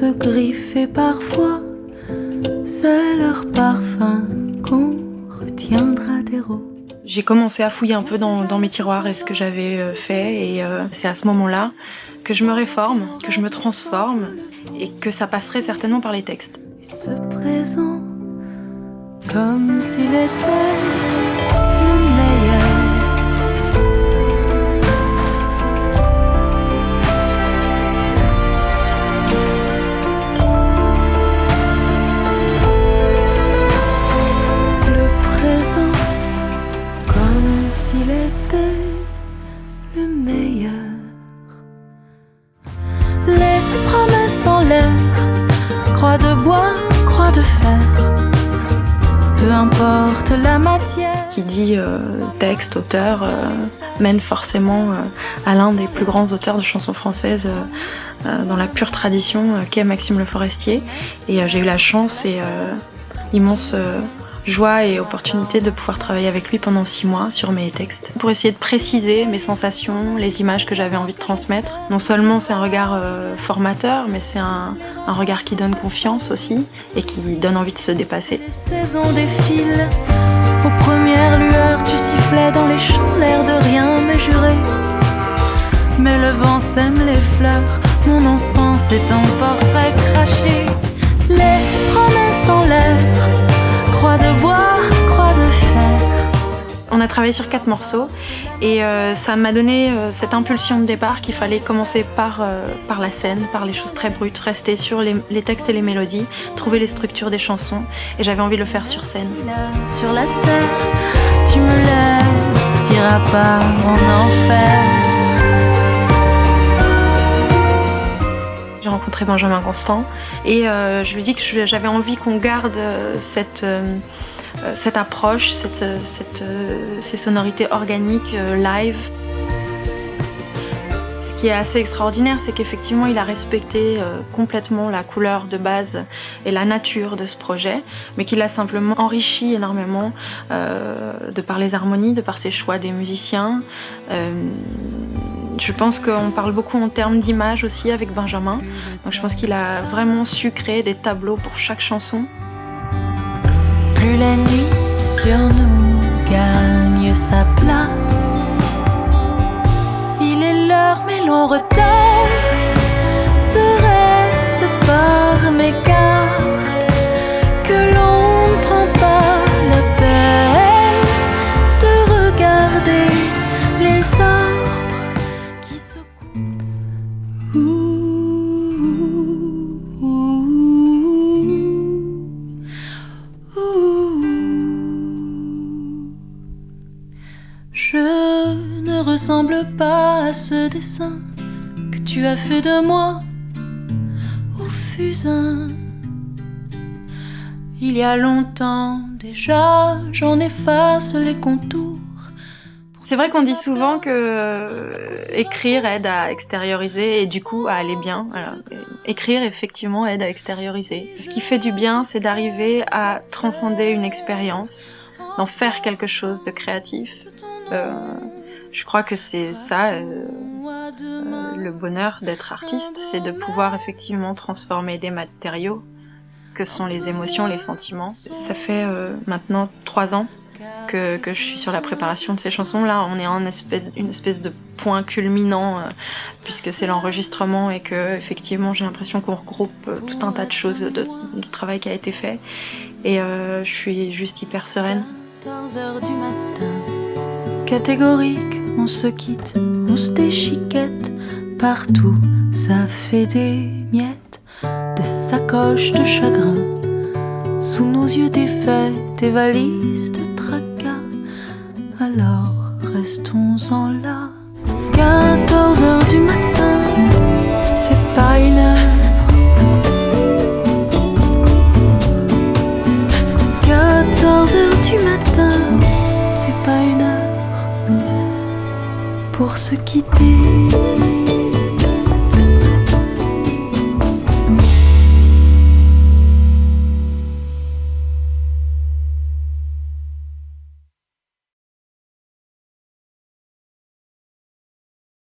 se griffer parfois, c'est leur parfum qu'on retiendra des roses. J'ai commencé à fouiller un peu dans mes tiroirs et ce que j'avais fait, et c'est à ce moment-là que je me réforme, que je me transforme, et que ça passerait certainement par les textes. Ce présent, comme s'il était le meilleur. Le présent, comme s'il était le meilleur. Les promesses en l'air, croix de bois, croix de fer, peu importe la matière. Qui dit texte, auteur, mène forcément à l'un des plus grands auteurs de chansons françaises dans la pure tradition, qu'est Maxime Le Forestier. Et j'ai eu la chance et immense joie et opportunité de pouvoir travailler avec lui pendant 6 mois sur mes textes, pour essayer de préciser mes sensations, les images que j'avais envie de transmettre. Non seulement c'est un regard formateur, mais c'est un regard qui donne confiance aussi, et qui donne envie de se dépasser. Les saisons défilent, aux premières lueurs tu sifflais dans les champs, l'air de rien mesurer. Mais le vent sème les fleurs, mon enfance est un portrait craché. Les promesses en l'air, croix de bois, croix de fer. On a travaillé sur 4 morceaux et ça m'a donné cette impulsion de départ qu'il fallait commencer par la scène, par les choses très brutes, rester sur les textes et les mélodies, trouver les structures des chansons, et j'avais envie de le faire sur scène. Sur la terre, tu me laisses, t'iras pas en enfer. J'ai rencontré Benjamin Constant et je lui ai dit que j'avais envie qu'on garde cette approche, ces sonorités organiques live. Ce qui est assez extraordinaire, c'est qu'effectivement il a respecté complètement la couleur de base et la nature de ce projet, mais qu'il l'a simplement enrichi énormément de par les harmonies, de par ses choix des musiciens. Je pense qu'on parle beaucoup en termes d'image aussi avec Benjamin, donc je pense qu'il a vraiment su créer des tableaux pour chaque chanson. Plus la nuit sur nous gagne sa place, il est l'heure mais l'on retarde. Serait-ce par mégarde que l'on ne prend pas la peine de regarder les arbres qui se coupent? Je ne ressemble pas à ce dessin que tu as fait de moi au fusain. Il y a longtemps déjà, j'en efface les contours. C'est vrai qu'on dit souvent que écrire aide à extérioriser et du coup à aller bien. Alors, écrire effectivement aide à extérioriser. Ce qui fait du bien, c'est d'arriver à transcender une expérience, d'en faire quelque chose de créatif. Je crois que c'est ça le bonheur d'être artiste, c'est de pouvoir effectivement transformer des matériaux que sont les émotions, les sentiments. Ça fait maintenant 3 ans que je suis sur la préparation de ces chansons-là. On est en une espèce de point culminant puisque c'est l'enregistrement et que effectivement j'ai l'impression qu'on regroupe tout un tas de choses, de travail qui a été fait, et je suis juste hyper sereine. 14h du matin, catégorique, on se quitte, on se déchiquette. Partout, ça fait des miettes, des sacoches de chagrin. Sous nos yeux défaits, des valises de tracas. Alors restons-en là. 14h du matin, c'est pas une heure. 14h du matin, c'est pas une heure pour se quitter.